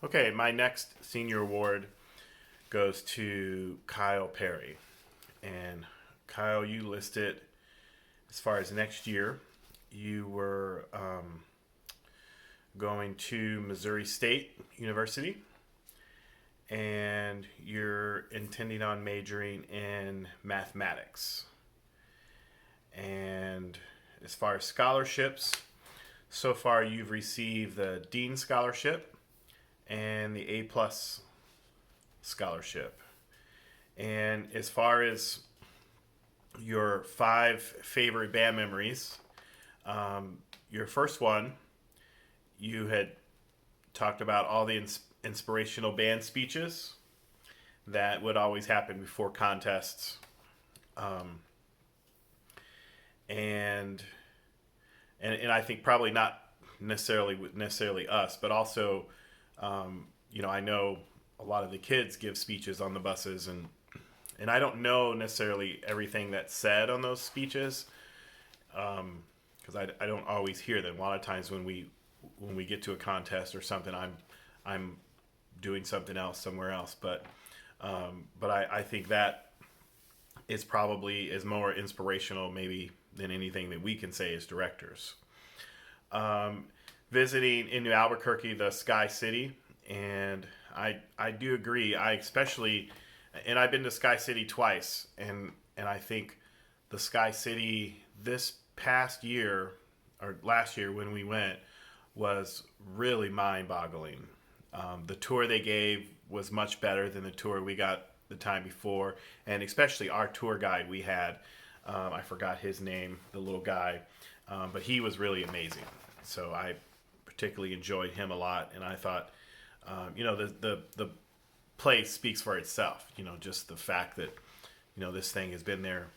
Okay, my next senior award goes to Kyle Perry. And Kyle, you listed as far as next year, you were going to Missouri State University and you're intending on majoring in mathematics. And as far as scholarships, so far you've received the Dean Scholarship and the A Plus Scholarship. And as far as your five favorite band memories, your first one, you had talked about all the inspirational band speeches that would always happen before contests. Um, and, and I think probably not necessarily us, but also, I know a lot of the kids give speeches on the buses, and I don't know necessarily everything that's said on those speeches because I don't always hear them. A lot of times when we get to a contest or something, I'm doing something else somewhere else. But I think that is more inspirational maybe than anything that we can say as directors. Um, Visiting in New Albuquerque, the Sky City, and I do agree. I especially, and I've been to Sky City twice, and I think the Sky City this past year or last year when we went was really mind-boggling. The tour they gave was much better than the tour we got the time before, and especially our tour guide we had. I forgot his name, the little guy, but he was really amazing. So I particularly enjoyed him a lot, and I thought, the place speaks for itself. Just the fact that this thing has been there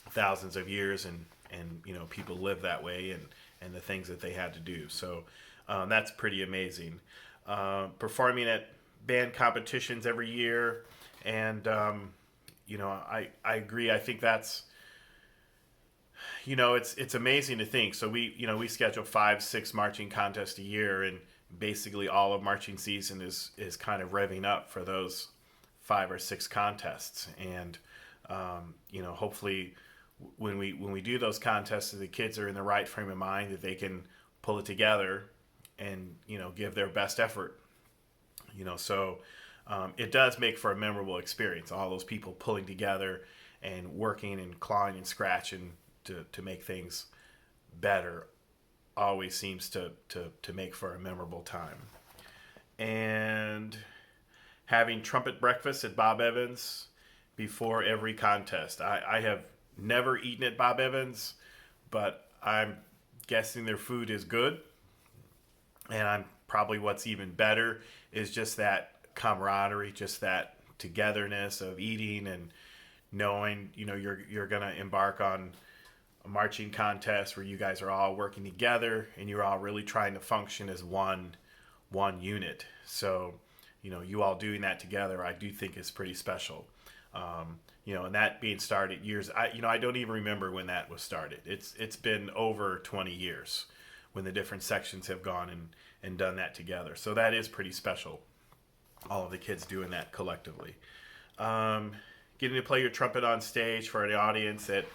thousands of years, and people live that way, and the things that they had to do. So that's pretty amazing. Performing at band competitions every year, and I agree. I think that's it's amazing to think. So we schedule 5-6 marching contests a year, and basically all of marching season is kind of revving up for those 5 or 6 contests, and hopefully when we do those contests, the kids are in the right frame of mind that they can pull it together and give their best effort. So it does make for a memorable experience. All those people pulling together and working and clawing and scratching to make things better always seems to make for a memorable time. And having trumpet breakfast at Bob Evans before every contest. I have never eaten at Bob Evans, but I'm guessing their food is good. And I'm probably what's even better is just that camaraderie, just that togetherness of eating and knowing you're gonna embark on a marching contest where you guys are all working together and you're all really trying to function as one unit. So you all doing that together, I do think is pretty special. And that being started years, I don't even remember when that was started. It's been over 20 years when the different sections have gone and done that together. So that is pretty special. All of the kids doing that collectively. Getting to play your trumpet on stage for an audience at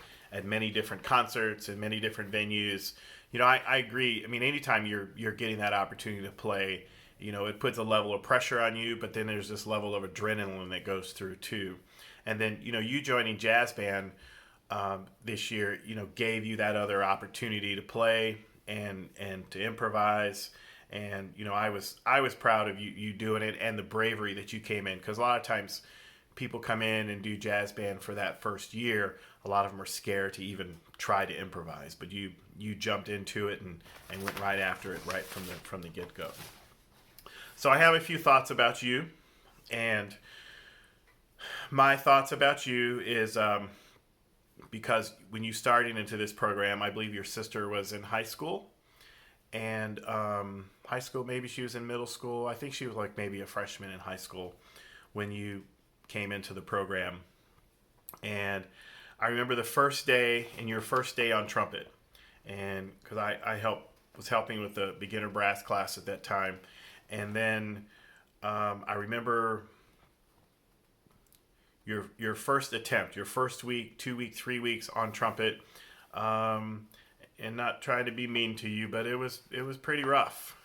many different concerts and many different venues. I agree. I mean, anytime you're getting that opportunity to play, it puts a level of pressure on you, but then there's this level of adrenaline that goes through too. And then, you joining jazz band this year, gave you that other opportunity to play and to improvise. And, I was proud of you doing it and the bravery that you came in. Because a lot of times people come in and do jazz band for that first year. A lot of them are scared to even try to improvise. But you jumped into it and went right after it right from the get-go. So I have a few thoughts about you. And my thoughts about you is because when you started into this program, I believe your sister was in high school. And high school, maybe she was in middle school. I think she was like maybe a freshman in high school when you came into the program. And I remember the first day and your first day on trumpet. And because I was helping with the beginner brass class at that time. And then I remember your first attempt, your first week, 2 week, 3 weeks on trumpet, and not trying to be mean to you, but it was pretty rough.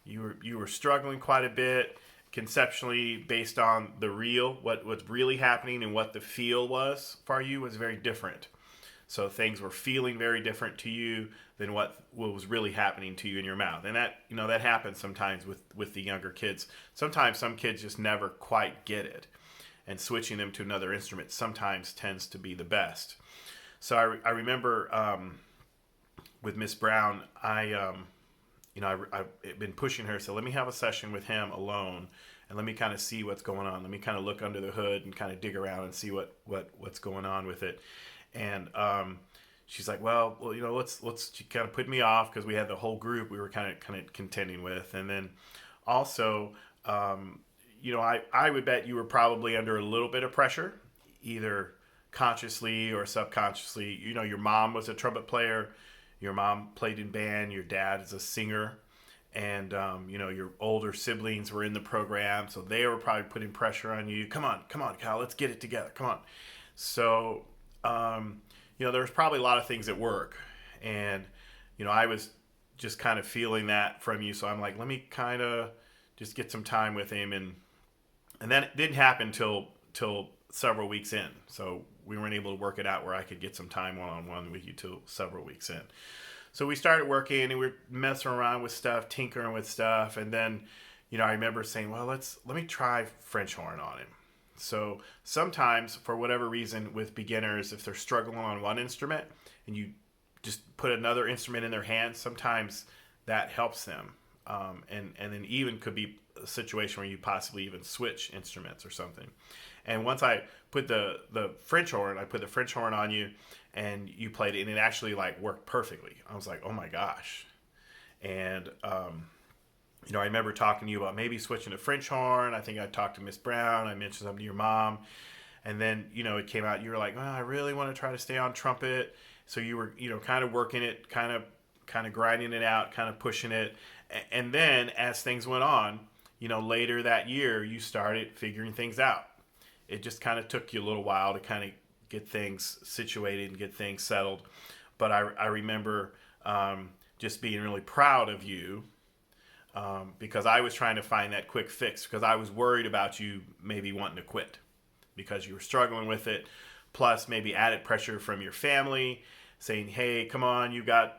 You were struggling quite a bit conceptually based on the real, what was really happening, and what the feel was for you was very different. So things were feeling very different to you than what was really happening to you in your mouth. And that happens sometimes with the younger kids. Sometimes some kids just never quite get it. And switching them to another instrument sometimes tends to be the best. So I remember with Miss Brown, I've been pushing her, so let me have a session with him alone, and let me kind of see what's going on. Let me kind of look under the hood and kind of dig around and see what's going on with it. And she's like, well, let's. She kind of put me off because we had the whole group we were kind of contending with, and then also, I would bet you were probably under a little bit of pressure, either consciously or subconsciously. Your mom was a trumpet player. Your mom played in band. Your dad is a singer. And, your older siblings were in the program. So they were probably putting pressure on you. Come on, Kyle, let's get it together. Come on. So, there was probably a lot of things at work. And, I was just kind of feeling that from you. So I'm like, let me kind of just get some time with him. And then it didn't happen till several weeks in. So we weren't able to work it out where I could get some time one-on-one with you till several weeks in. So we started working and we were messing around with stuff, tinkering with stuff. And then, I remember saying, well, let me try French horn on him. So sometimes, for whatever reason, with beginners, if they're struggling on one instrument and you just put another instrument in their hands, sometimes that helps them. And then even could be a situation where you possibly even switch instruments or something. And once I put the French horn, I put the French horn on you, and you played it, and it actually worked perfectly. I was like, oh my gosh. And I remember talking to you about maybe switching to French horn. I think I talked to Miss Brown. I mentioned something to your mom, and then it came out. You were like, I really want to try to stay on trumpet. So you were kind of working it, kind of grinding it out, kind of pushing it. And then as things went on, later that year, you started figuring things out. It just kind of took you a little while to kind of get things situated and get things settled. But I remember just being really proud of you because I was trying to find that quick fix because I was worried about you maybe wanting to quit because you were struggling with it. Plus maybe added pressure from your family saying, hey, come on, you got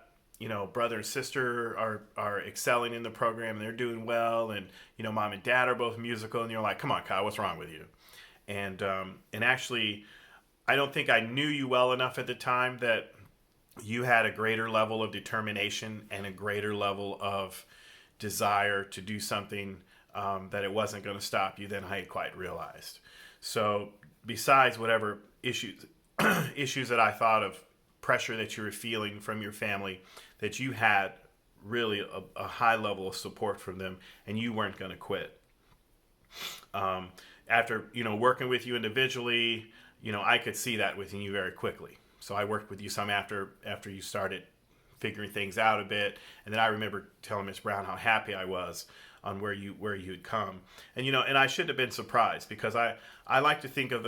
brother and sister are excelling in the program and they're doing well, and mom and dad are both musical, and you're like, come on, Kyle, what's wrong with you? And actually, I don't think I knew you well enough at the time that you had a greater level of determination and a greater level of desire to do something that it wasn't going to stop you than I had quite realized. So besides whatever issues that I thought of, pressure that you were feeling from your family, that you had really a high level of support from them, and you weren't going to quit. After working with you individually, I could see that within you very quickly. So I worked with you some after you started figuring things out a bit, and then I remember telling Miss Brown how happy I was on where you had come, and and I shouldn't have been surprised because I like to think of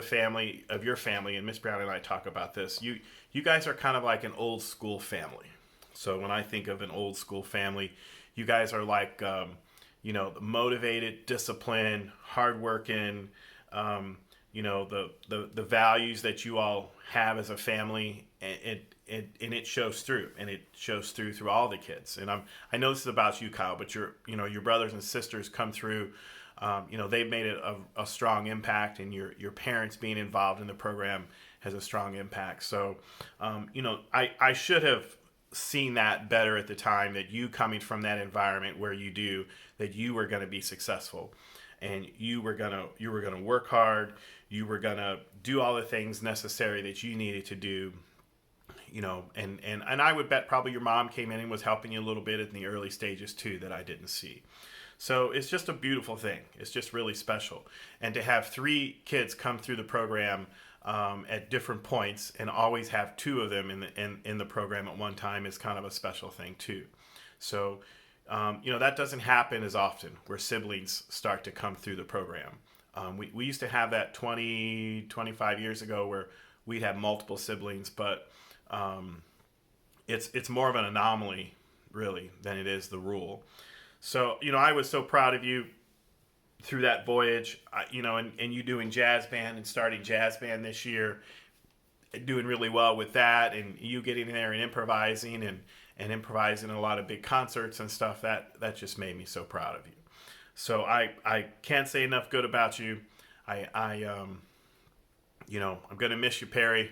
your family, and Miss Brown and I talk about this. You guys are kind of like an old school family. So when I think of an old school family, you guys are like motivated, disciplined, hardworking. The values that you all have as a family, and it shows through, and it shows through all the kids. And I know this is about you, Kyle, but your brothers and sisters come through. They've made it a strong impact, and your parents being involved in the program has a strong impact. So, I should have seen that better at the time, that you coming from that environment where that you were going to be successful, and you were going to work hard. You were going to do all the things necessary that you needed to do, and I would bet probably your mom came in and was helping you a little bit in the early stages too that I didn't see. So it's just a beautiful thing. It's just really special. And to have 3 kids come through the program at different points and always have 2 of them in the program at one time is kind of a special thing too. So That doesn't happen as often where siblings start to come through the program. We used to have that 20, 25 years ago where we'd have multiple siblings, but it's more of an anomaly, really, than it is the rule. So, I was so proud of you through that voyage, and you doing jazz band and starting jazz band this year, doing really well with that, and you getting in there and improvising and improvising in a lot of big concerts and stuff. That just made me so proud of you. So I can't say enough good about you. I'm gonna miss you, Perry.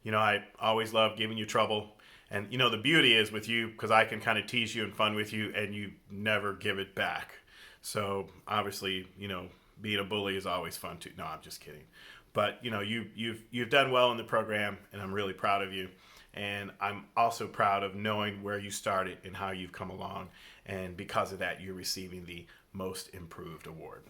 I always love giving you trouble. And the beauty is with you, because I can kind of tease you and fun with you, and you never give it back. So obviously, being a bully is always fun too. No, I'm just kidding. But you've done well in the program, and I'm really proud of you. And I'm also proud of knowing where you started and how you've come along. And because of that, you're receiving the Most Improved Award.